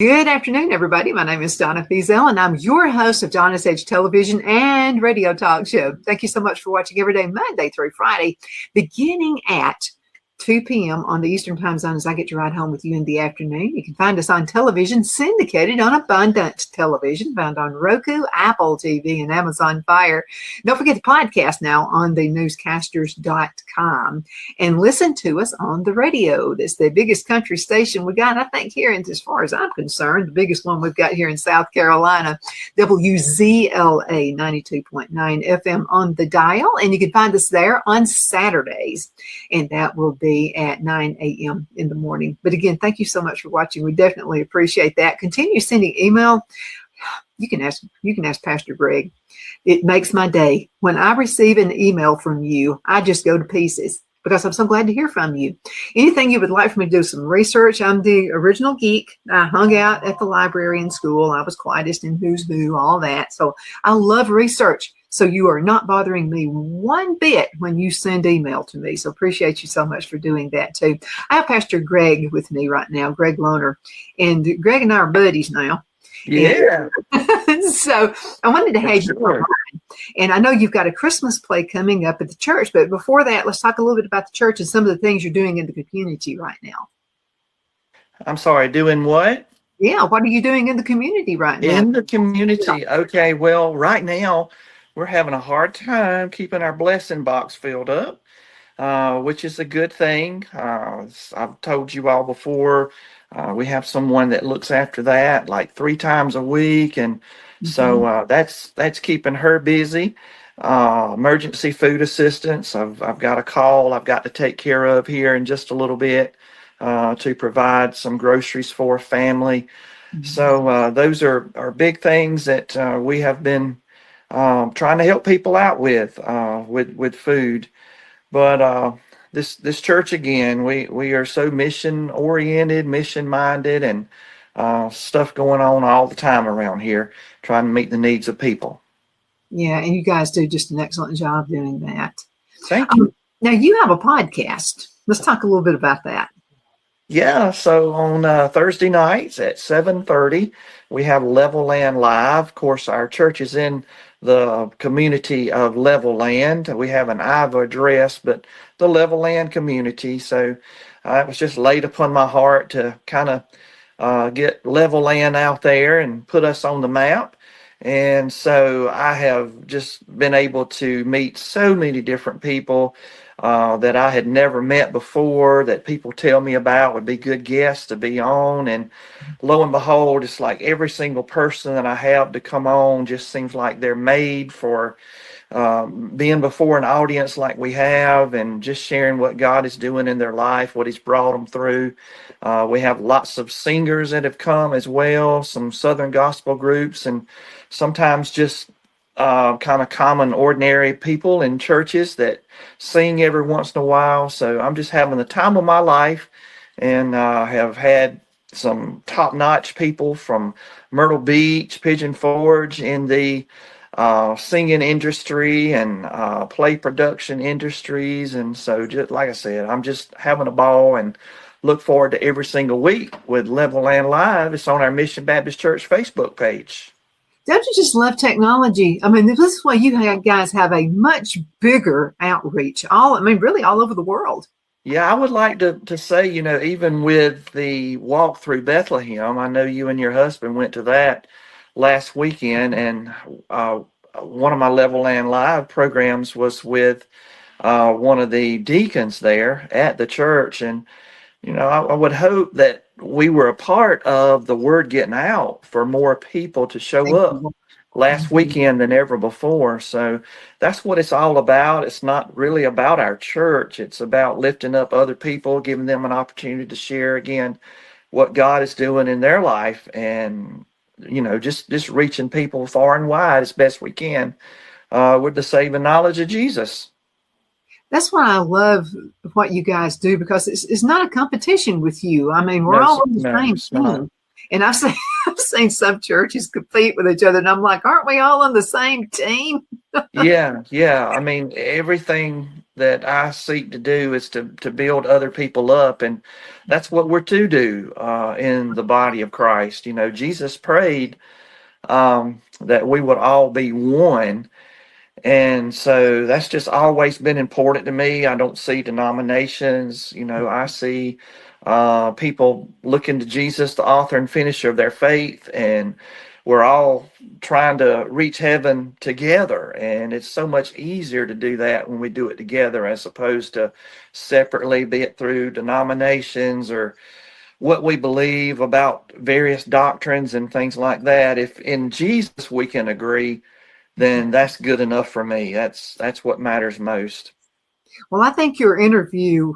Good afternoon, everybody. My name is Donna, and I'm your host of Donna's Edge Television and Radio Talk Show. Thank you so much for watching every day, Monday through Friday, beginning at 2 p.m. on the Eastern Time Zone as I get to ride home with you in the afternoon. You can find us on television, syndicated on Abundant Television, found on Roku, Apple TV, and Amazon Fire. Don't forget the podcast now on the newscasters.com. And listen to us on the radio. That's the biggest country station we got, I think, here, and as far as I'm concerned, the biggest one we've got here in South Carolina, WZLA 92.9 FM on the dial. And you can find us there on Saturdays. And that will be at 9 a.m. in the morning. But again, thank you so much for watching. We definitely appreciate that. Continue sending email. You can ask Pastor Gregg. It makes my day. When I receive an email from you, I just go to pieces because I'm so glad to hear from you. Anything you would like for me to do some research. I'm the original geek. I hung out at the library in school. I was quietest in Who's Who, all that. So I love research. So you are not bothering me one bit when you send email to me. So appreciate you so much for doing that too. I have Pastor Gregg with me right now, Gregg Lohner. And Gregg and I are buddies now. Yeah. And so I wanted to have you on. And I know you've got a Christmas play coming up at the church, but before that, let's talk a little bit about the church and some of the things you're doing in the community right now. I'm sorry, doing what? Yeah, what are you doing in the community right now? In the community. Okay, well, right now we're having a hard time keeping our blessing box filled up, which is a good thing. I've told you all before, we have someone that looks after that like 3 times a week, and so that's keeping her busy. Emergency food assistance. I've got a call I've got to take care of here in just a little bit to provide some groceries for a family. So those are big things that we have been trying to help people out with food. But this church, again, we are so mission oriented, mission minded, and stuff going on all the time around here, trying to meet the needs of people. Yeah, and you guys do just an excellent job doing that. Thank you. Now you have a podcast. Let's talk a little bit about that. Yeah, so on Thursday nights at 7:30, we have Level Land Live. Of course, our church is in the community of Level Land. We have an Iowa address, but the Level Land community. So it was just laid upon my heart to kind of get Level Land out there and put us on the map. And so I have just been able to meet so many different people that I had never met before, that people tell me about would be good guests to be on. And lo and behold, it's like every single person that I have to come on just seems like they're made for being before an audience like we have, and just sharing what God is doing in their life, what he's brought them through. We have lots of singers that have come as well, some Southern gospel groups, and sometimes just kind of common, ordinary people in churches that sing every once in a while. So I'm just having the time of my life, and have had some top-notch people from Myrtle Beach, Pigeon Forge in the singing industry and play production industries. And so, just like I said, I'm just having a ball and look forward to every single week with Level Land Live. It's on our Mission Baptist Church Facebook page. Don't you just love technology? I mean, this is why you guys have a much bigger outreach, really all over the world. Yeah, I would like to say, even with the walk through Bethlehem, I know you and your husband went to that last weekend, and one of my Level Land Live programs was with one of the deacons there at the church. And, I would hope that we were a part of the word getting out for more people to show up last weekend than ever before. So that's what it's all about. It's not really about our church. It's about lifting up other people, giving them an opportunity to share again what God is doing in their life, and just reaching people far and wide as best we can with the saving knowledge of Jesus. That's why I love what you guys do, because it's not a competition with you. I mean, we're all on the same team. And I've seen some churches compete with each other, and I'm like, aren't we all on the same team? Yeah. I mean, everything that I seek to do is to build other people up, and that's what we're to do in the body of Christ. You know, Jesus prayed that we would all be one. And so that's just always been important to me. I don't see denominations, you know, I see people looking to Jesus, the author and finisher of their faith, and we're all trying to reach heaven together. And it's so much easier to do that when we do it together as opposed to separately, be it through denominations or what we believe about various doctrines and things like that. If in Jesus we can agree, then that's good enough for me. That's what matters most. Well, I think your interview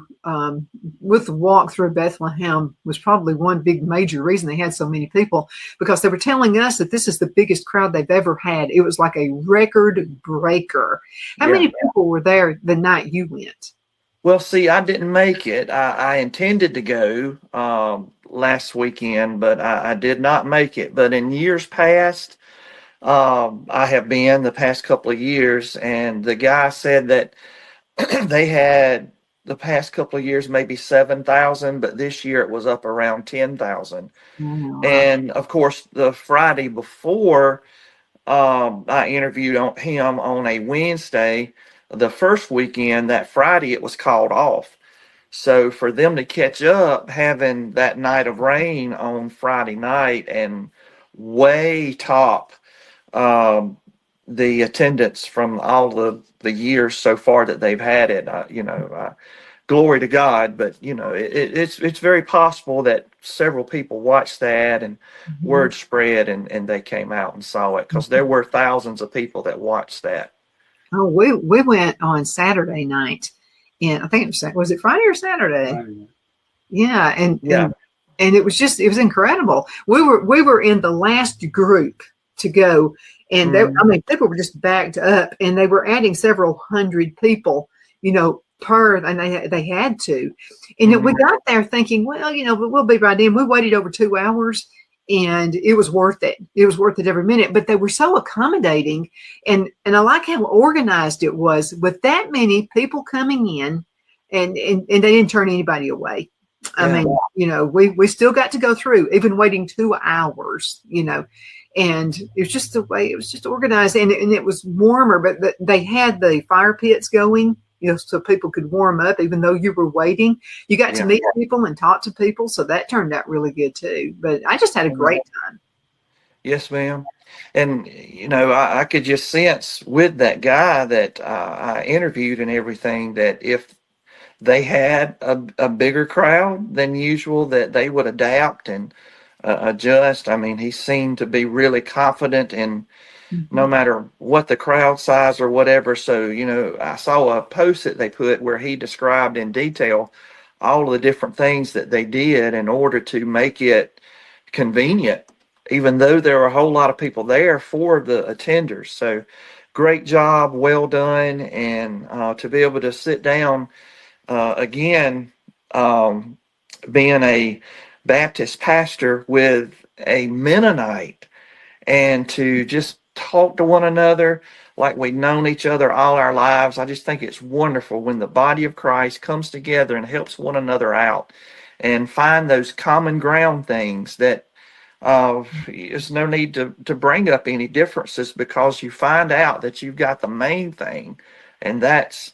with the walk through Bethlehem was probably one big major reason they had so many people, because they were telling us that this is the biggest crowd they've ever had. It was like a record breaker. How many people were there the night you went? Well, see, I didn't make it. I intended to go last weekend, but I did not make it. But in years past, I have been the past couple of years, and the guy said that they had the past couple of years maybe 7,000, but this year it was up around 10,000. Wow. And of course, the Friday before, I interviewed him on a Wednesday. The first weekend, that Friday, it was called off. So for them to catch up, having that night of rain on Friday night and way top um, the attendance from all the years so far that they've had it, glory to God. But it's very possible that several people watched that and word spread and they came out and saw it, because there were thousands of people that watched that. Oh, we went on Saturday night, and I think was it Friday or Saturday? Friday. Yeah, and it was incredible. We were in the last group to go, and people were just backed up, and they were adding several hundred people, per, and they had to. And we got there thinking, well, we'll be right in. We waited over 2 hours, and it was worth it. It was worth it every minute. But they were so accommodating, and I like how organized it was with that many people coming in, and they didn't turn anybody away. I mean, we still got to go through, even waiting 2 hours, and it was just the way it was just organized, and it was warmer, but they had the fire pits going, so people could warm up, even though you were waiting. You got to meet people and talk to people. So that turned out really good too. But I just had a great time. Yes, ma'am. And, I could just sense with that guy that I interviewed and everything, that if they had a bigger crowd than usual, that they would adapt and adjust. I mean, he seemed to be really confident in no matter what the crowd size or whatever. So, I saw a post that they put where he described in detail all of the different things that they did in order to make it convenient, even though there were a whole lot of people there for the attenders. So great job, well done. And to be able to sit down again, being a Baptist pastor with a Mennonite, and to just talk to one another like we've known each other all our lives. I just think it's wonderful when the body of Christ comes together and helps one another out and find those common ground things that there's no need to bring up any differences, because you find out that you've got the main thing, and that's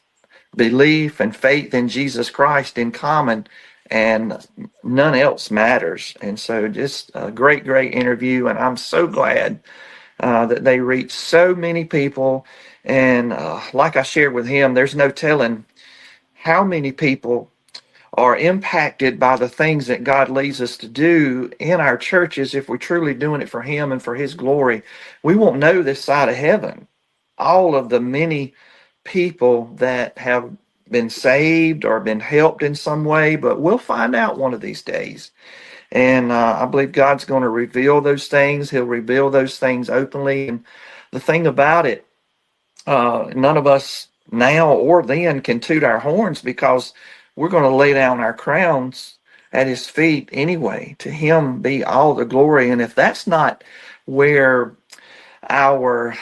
belief and faith in Jesus Christ in common, and none else matters. And so just a great interview, and I'm so glad that they reached so many people. And like I shared with him, there's no telling how many people are impacted by the things that God leads us to do in our churches if we're truly doing it for him and for his glory. We won't know this side of heaven all of the many people that have been saved or been helped in some way, but we'll find out one of these days. And I believe God's going to reveal those things. He'll reveal those things openly. And the thing about it, none of us now or then can toot our horns, because we're going to lay down our crowns at his feet anyway. To him be all the glory. And if that's not where our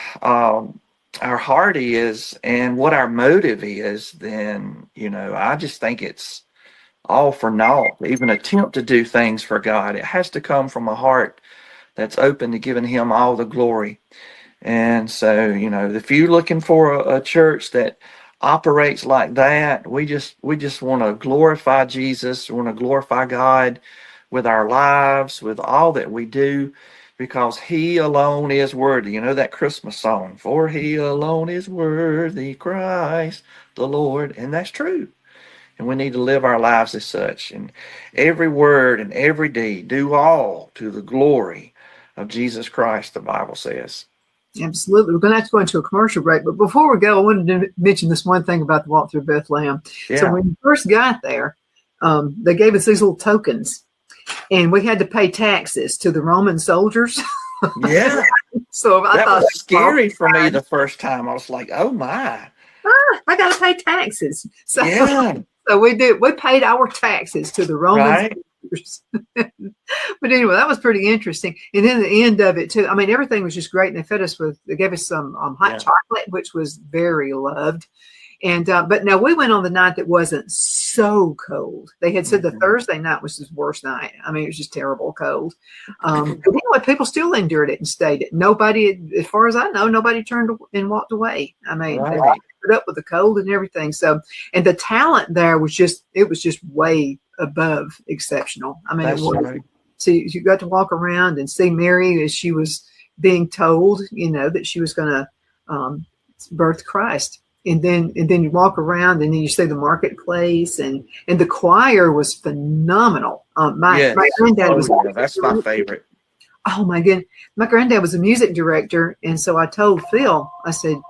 our heart is and what our motive is, then, I just think it's all for naught. Even attempt to do things for God. It has to come from a heart that's open to giving him all the glory. And so, if you're looking for a church that operates like that, we just want to glorify Jesus. We want to glorify God with our lives, with all that we do, because he alone is worthy. That Christmas song, for he alone is worthy, Christ the Lord. And that's true. And we need to live our lives as such. And every word and every deed, do all to the glory of Jesus Christ, the Bible says. Absolutely. We're going to have to go into a commercial break. But before we go, I wanted to mention this one thing about the walk through Bethlehem. Yeah. So when we first got there, they gave us these little tokens, and we had to pay taxes to the Roman soldiers. Yeah. So I that thought was scary for me the first time. I was like, oh my. I got to pay taxes. So, yeah. So we did. We paid our taxes to the Roman soldiers. But anyway, that was pretty interesting. And then the end of it too. I mean, everything was just great. And they gave us some hot chocolate, which was very loved. And but now we went on the night that wasn't so cold. They had said the Thursday night was his worst night. I mean, it was just terrible cold. But anyway, people still endured it and stayed. Nobody, as far as I know, nobody turned and walked away. I mean, they put up with the cold and everything. So, and the talent there was just way above exceptional. I mean, it was. Right. So you got to walk around and see Mary as she was being told, that she was going to birth Christ. And then you walk around and then you see the marketplace and the choir was phenomenal. My granddad was that's my favorite. Oh my goodness. My granddad was a music director. And so I told Phil, I said,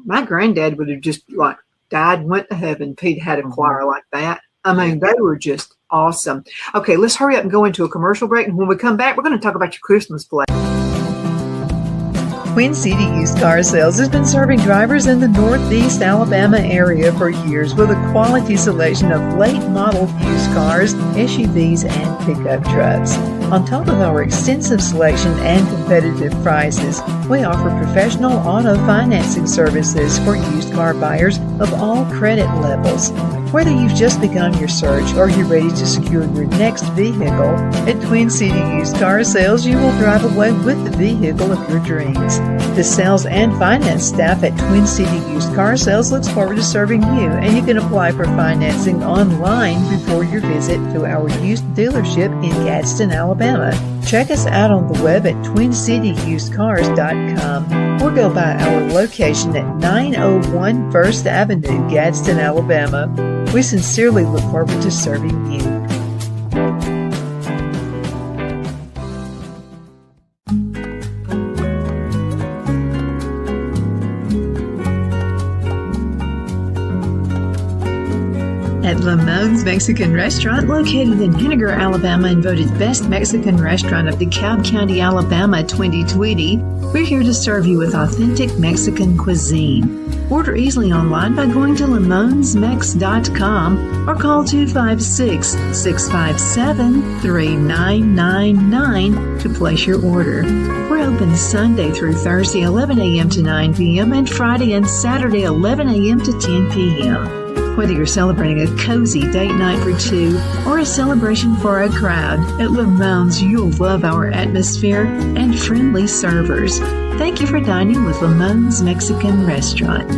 my granddad would have just died and went to heaven if he'd had a choir like that. I mean, they were just awesome. Okay, let's hurry up and go into a commercial break. And when we come back, we're going to talk about your Christmas play. Twin City Used Car Sales has been serving drivers in the Northeast Alabama area for years with a quality selection of late model used cars, SUVs, and pickup trucks. On top of our extensive selection and competitive prices, we offer professional auto financing services for used car buyers of all credit levels. Whether you've just begun your search or you're ready to secure your next vehicle, at Twin City Used Car Sales, you will drive away with the vehicle of your dreams. The sales and finance staff at Twin City Used Car Sales looks forward to serving you, and you can apply for financing online before your visit to our used dealership in Gadsden, Alabama. Check us out on the web at twincityusedcars.com or go by our location at 901 First Avenue, Gadsden, Alabama. We sincerely look forward to serving you. At Lamone's Mexican Restaurant, located in Henniger, Alabama, and voted Best Mexican Restaurant of DeKalb County, Alabama 2020, we're here to serve you with authentic Mexican cuisine. Order easily online by going to lamonsmex.com or call 256-657-3999 to place your order. We're open Sunday through Thursday, 11 a.m. to 9 p.m. and Friday and Saturday, 11 a.m. to 10 p.m. Whether you're celebrating a cozy date night for two or a celebration for a crowd, at Lamone's you'll love our atmosphere and friendly servers. Thank you for dining with Lamone's Mexican Restaurant.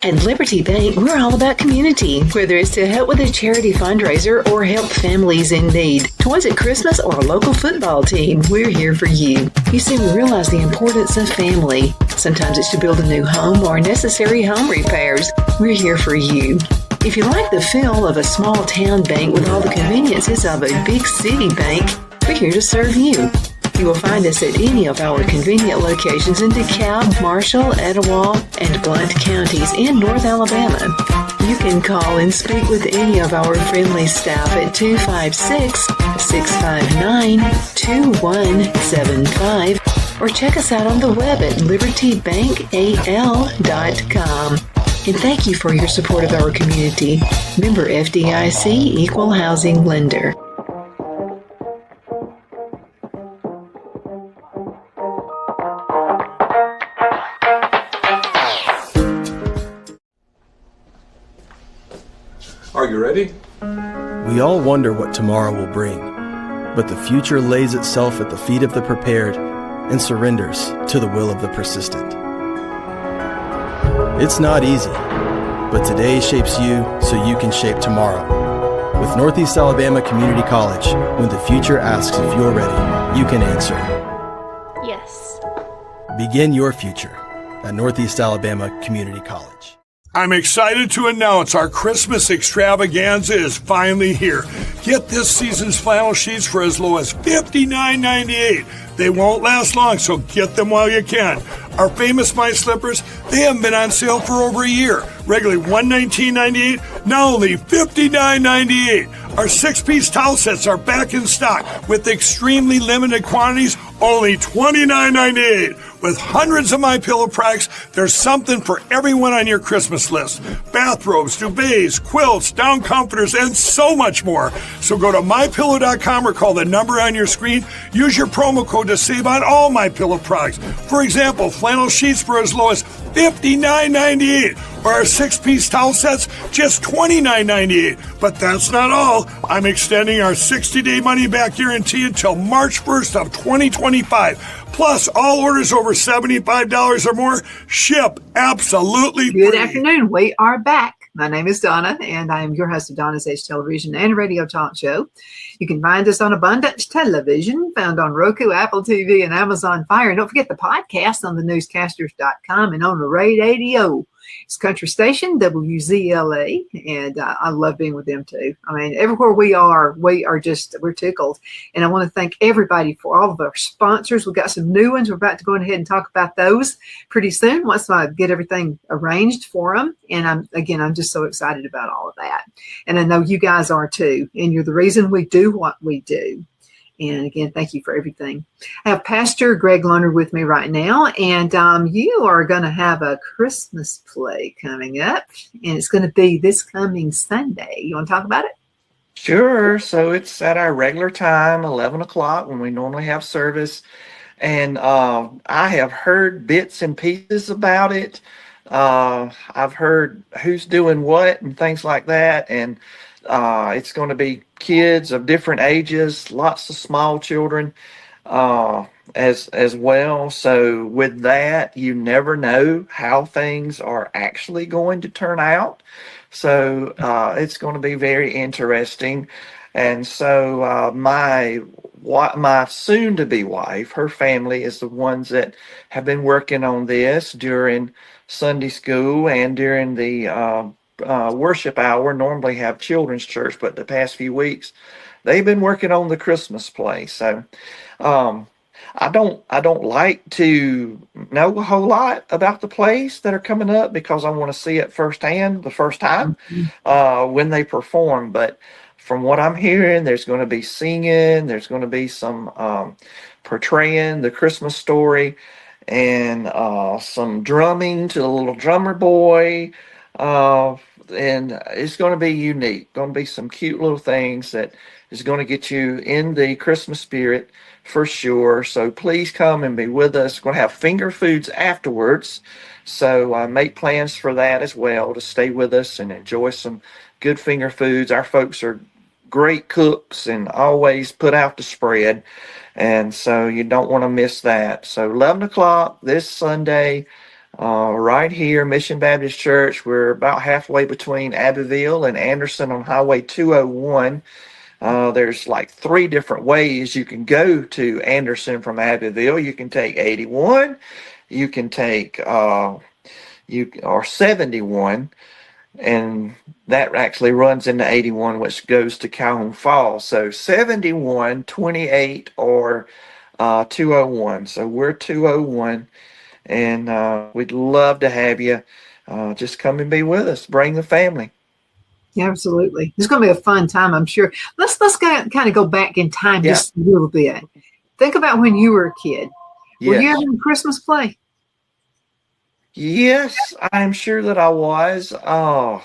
At Liberty Bank, we're all about community, whether it's to help with a charity fundraiser or help families in need. Toys at Christmas or a local football team, we're here for you. You see, we realize the importance of family. Sometimes it's to build a new home or necessary home repairs. We're here for you. If you like the feel of a small town bank with all the conveniences of a big city bank, we're here to serve you. You will find us at any of our convenient locations in DeKalb, Marshall, Etowah, and Blount counties in North Alabama. You can call and speak with any of our friendly staff at 256-659-2175 or check us out on the web at libertybankal.com. And thank you for your support of our community. Member FDIC Equal Housing Lender. Are you ready? We all wonder what tomorrow will bring, but the future lays itself at the feet of the prepared and surrenders to the will of the persistent. It's not easy, but today shapes you so you can shape tomorrow. With Northeast Alabama Community College, when the future asks if you're ready, you can answer. Yes. Begin your future at Northeast Alabama Community College. I'm excited to announce our Christmas extravaganza is finally here. Get this season's flannel sheets for as low as $59.98. They won't last long, so get them while you can. Our famous My Slippers, they haven't been on sale for over a year. Regularly $119.98, now only $59.98. Our 6-piece towel sets are back in stock with extremely limited quantities, only $29.98. With hundreds of My Pillow products, there's something for everyone on your Christmas list. Bathrobes, duvets, quilts, down comforters, and so much more. So go to MyPillow.com or call the number on your screen. Use your promo code to save on all My Pillow products. For example, flannel sheets for as low as $59.98. Or our 6-piece towel sets, just $29.98. But that's not all. I'm extending our 60-day money-back guarantee until March 1st of 2025. Plus, all orders over $75 or more ship absolutely free. Good afternoon. We are back. My name is Donna, and I am your host of Donna's Edge Television and Radio Talk Show. You can find us on Abundance Television, found on Roku, Apple TV, and Amazon Fire. And don't forget the podcast on thenewscasters.com and on the radio. It's country station, WZLA, and I love being with them too. I mean, everywhere we're tickled. And I want to thank everybody for all of our sponsors. We've got some new ones. We're about to go ahead and talk about those pretty soon once I get everything arranged for them. And I'm just so excited about all of that. And I know you guys are too. And you're the reason we do what we do. And again, thank you for everything. I have Pastor Gregg with me right now, and you are going to have a Christmas play coming up, and it's going to be this coming Sunday. You want to talk about it? Sure. So it's at our regular time, 11 o'clock, when we normally have service. And I have heard bits and pieces about it. I've heard who's doing what and things like that. And it's going to be kids of different ages, lots of small children as well. So with that, you never know how things are actually going to turn out. So it's going to be very interesting. And so my soon-to-be wife, her family is the ones that have been working on this during Sunday school and during the worship hour. Normally have children's church, but the past few weeks they've been working on the Christmas play. So I don't like to know a whole lot about the plays that are coming up because I want to see it firsthand the first time when they perform. But from what I'm hearing, there's going to be singing, there's going to be some portraying the Christmas story, and some drumming to the little drummer boy. And it's going to be unique. Going to be some cute little things that is going to get you in the Christmas spirit for sure. So please come and be with us. We're going to have finger foods afterwards. So make plans for that as well, to stay with us and enjoy some good finger foods. Our folks are great cooks and always put out the spread. And so you don't want to miss that. So 11 o'clock this Sunday, right here, Mission Baptist Church. We're about halfway between Abbeville and Anderson on Highway 201. There's like 3 different ways you can go to Anderson from Abbeville. You can take 81, you can take or 71, and that actually runs into 81, which goes to Calhoun Falls. So 71, 28, or 201. So we're 201. And we'd love to have you just come and be with us. Bring the family. Yeah, absolutely. It's going to be a fun time, I'm sure. Let's kind of go back in time just a little bit. Think about when you were a kid. Were you having a Christmas play? Yes, I'm sure that I was. Oh,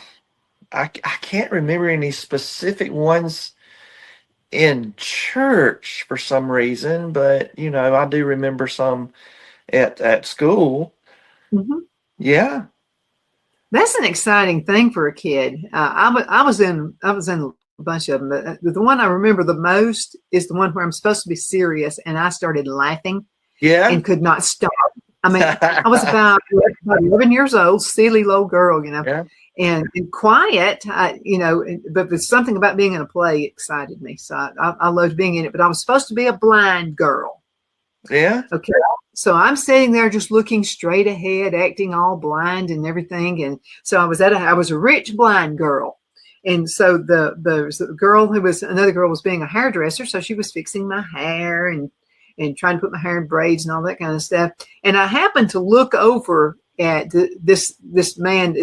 I can't remember any specific ones in church for some reason, but I do remember some at school. Mhm. Yeah. That's an exciting thing for a kid. I was in a bunch of them, but the one I remember the most is the one where I'm supposed to be serious, and I started laughing Yeah. and could not stop. I mean, I was about 11 years old, silly little girl, Yeah. and quiet, but there's something about being in a play excited me. So I loved being in it, but I was supposed to be a blind girl. Yeah. Okay. So I'm sitting there just looking straight ahead, acting all blind and everything. And so I was a rich blind girl. And so the girl another girl was being a hairdresser. So she was fixing my hair and trying to put my hair in braids and all that kind of stuff. And I happened to look over at this man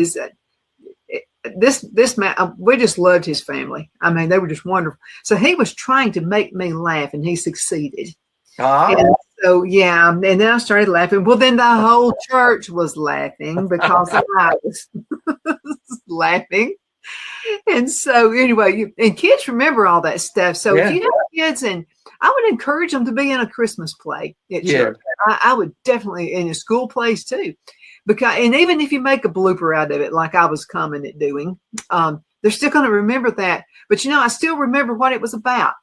this man, we just loved his family. I mean, they were just wonderful. So he was trying to make me laugh, and he succeeded. Ah. And so, yeah, and then I started laughing. Well, then the whole church was laughing because I was laughing. And so, anyway, and kids remember all that stuff. So, if Yeah. you have kids, and I would encourage them to be in a Christmas play at Yeah. church. I would definitely in a school plays too, because and even if you make a blooper out of it, like I was common at doing, they're still going to remember that. But I still remember what it was about.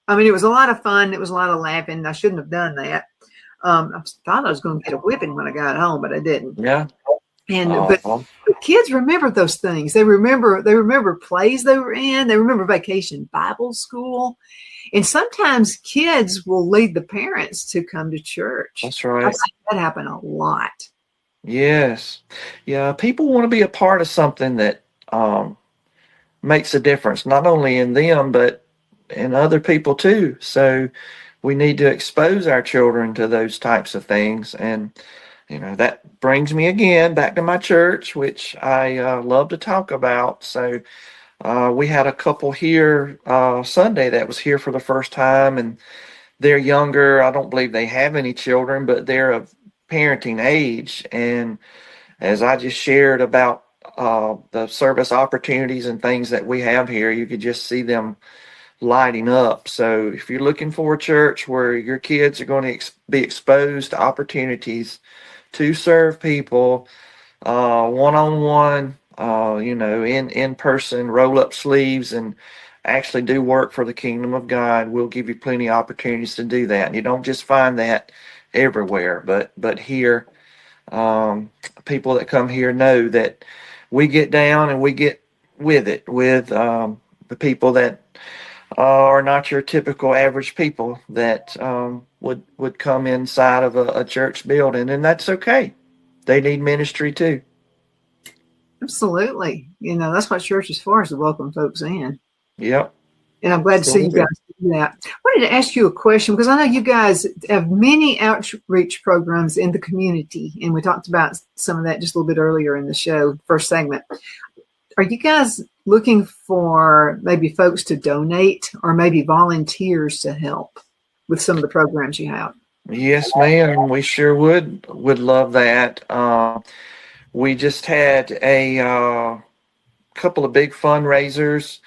I mean, it was a lot of fun. It was a lot of laughing. I shouldn't have done that. I thought I was going to get a whipping when I got home, but I didn't. Yeah. But kids remember those things. They remember plays they were in. They remember vacation Bible school, and sometimes kids will lead the parents to come to church. That's right. I've seen that happen a lot. Yes. Yeah. People want to be a part of something that makes a difference, not only in them, but in other people too. So we need to expose our children to those types of things. And, that brings me again back to my church, which I love to talk about. So we had a couple here Sunday that was here for the first time, and they're younger. I don't believe they have any children, but they're of parenting age. And as I just shared about the service opportunities and things that we have here, you could just see them lighting up. So if you're looking for a church where your kids are going to be exposed to opportunities to serve people one-on-one, in person, roll up sleeves and actually do work for the kingdom of God, we'll give you plenty of opportunities to do that. And you don't just find that everywhere, but here, people that come here know that we get down and we get with it with the people that are not your typical average people that would come inside of a church building, and that's okay. They need ministry too. Absolutely. That's what church is for, is to welcome folks in. Yep. And I'm glad to see you guys do that. I wanted to ask you a question because I know you guys have many outreach programs in the community, and we talked about some of that just a little bit earlier in the show, first segment. Are you guys looking for maybe folks to donate or maybe volunteers to help with some of the programs you have? Yes, ma'am. We sure would love that. We just had a couple of big fundraisers.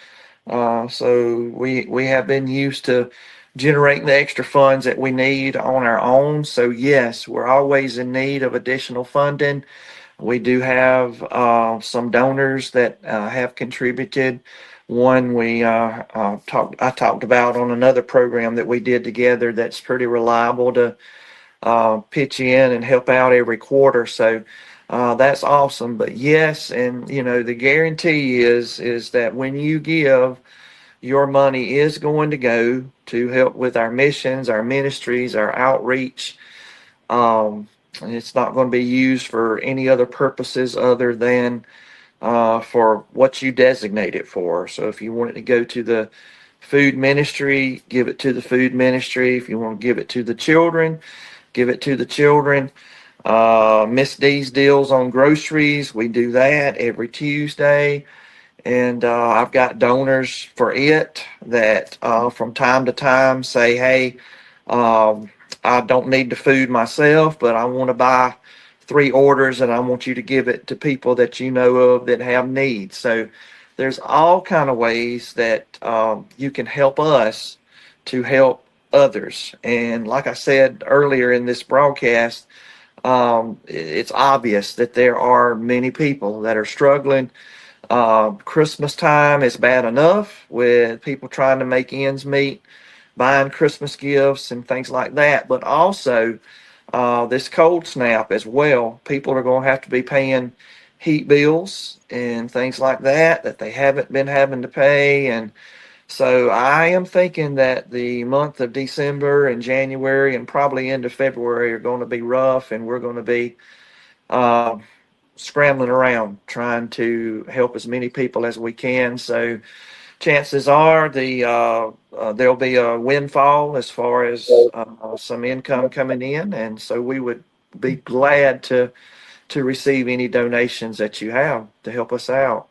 So we have been used to generating the extra funds that we need on our own. So yes, we're always in need of additional funding. We do have some donors that have contributed. One I talked about on another program that we did together that's pretty reliable to pitch in and help out every quarter. So that's awesome. But yes, and the guarantee is that when you give, your money is going to go to help with our missions, our ministries, our outreach. And it's not going to be used for any other purposes other than for what you designate it for. So if you want it to go to the food ministry, give it to the food ministry. If you want to give it to the children, give it to the children. Miss D's deals on groceries, we do that every Tuesday. And I've got donors for it that from time to time say, hey, I don't need the food myself, but I want to buy 3 orders, and I want you to give it to people that you know of that have needs. So there's all kind of ways that you can help us to help others. And like I said earlier in this broadcast, it's obvious that there are many people that are struggling. Christmas time is bad enough with people trying to make ends meet, buying Christmas gifts and things like that, but also this cold snap as well. People are going to have to be paying heat bills and things like that they haven't been having to pay. And so I am thinking that the month of December and January and probably into February are going to be rough, and we're going to be scrambling around trying to help as many people as we can. So chances are there'll be a windfall as far as some income coming in, and so we would be glad to receive any donations that you have to help us out.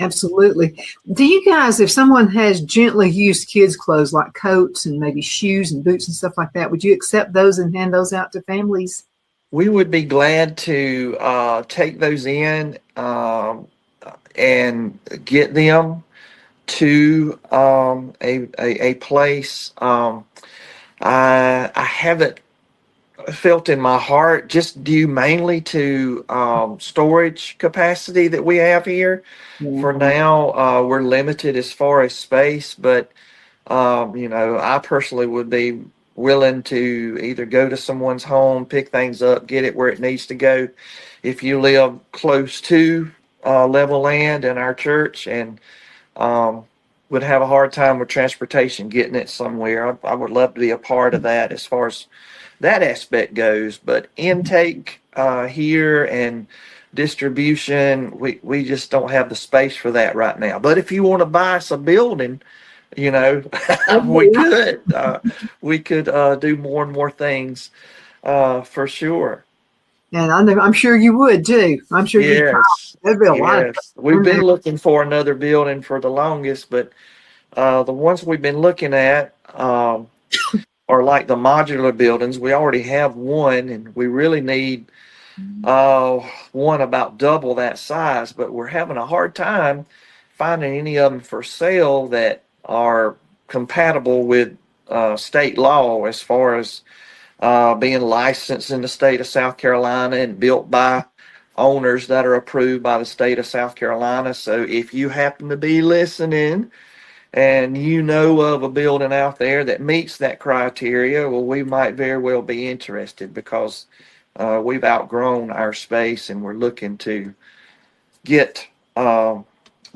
Absolutely. Do you guys, if someone has gently used kids' clothes like coats and maybe shoes and boots and stuff like that, would you accept those and hand those out to families? We would be glad to take those in and get them to a place. I haven't felt in my heart, just due mainly to storage capacity that we have here. For now, we're limited as far as space, but I personally would be willing to either go to someone's home, pick things up, get it where it needs to go. If you live close to level land in our church and would have a hard time with transportation getting it somewhere, I would love to be a part of that as far as that aspect goes. But intake here and distribution, we just don't have the space for that right now. But if you want to buy us a building, we could do more and more things for sure. And I'm sure you would too. I'm sure that'd be a lot. We've been looking for another building for the longest, but the ones we've been looking at are like the modular buildings. We already have one, and we really need one about double that size, but we're having a hard time finding any of them for sale that are compatible with state law as far as being licensed in the state of South Carolina and built by owners that are approved by the state of South Carolina. So if you happen to be listening and you know of a building out there that meets that criteria, well, we might very well be interested, because we've outgrown our space and we're looking to get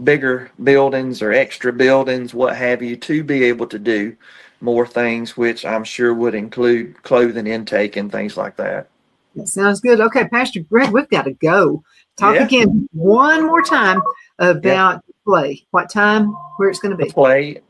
bigger buildings or extra buildings, what have you, to be able to do more things, which I'm sure would include clothing intake and things like that. That sounds good. Okay, Pastor Gregg, we've got to go. Talk again one more time about the play. What time, where it's going to be?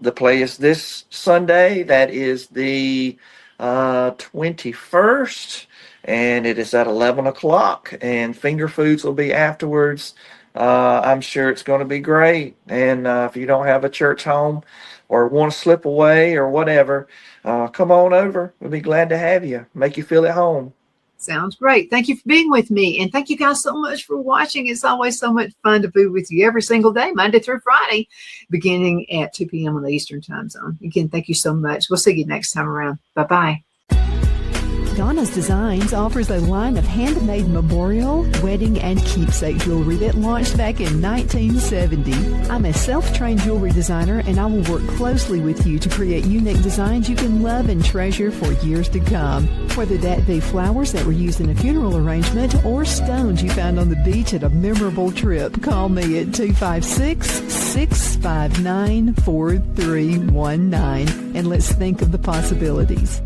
The play is this Sunday. That is the 21st, and it is at 11 o'clock, and finger foods will be afterwards. I'm sure it's going to be great. And if you don't have a church home or want to slip away or whatever, come on over. We'll be glad to have you, make you feel at home. Sounds great. Thank you for being with me. And thank you guys so much for watching. It's always so much fun to be with you every single day, Monday through Friday, beginning at 2 p.m. on the Eastern Time Zone. Again, thank you so much. We'll see you next time around. Bye-bye. Donna's Designs offers a line of handmade memorial, wedding, and keepsake jewelry that launched back in 1970. I'm a self-trained jewelry designer, and I will work closely with you to create unique designs you can love and treasure for years to come. Whether that be flowers that were used in a funeral arrangement or stones you found on the beach at a memorable trip, call me at 256-659-4319, and let's think of the possibilities.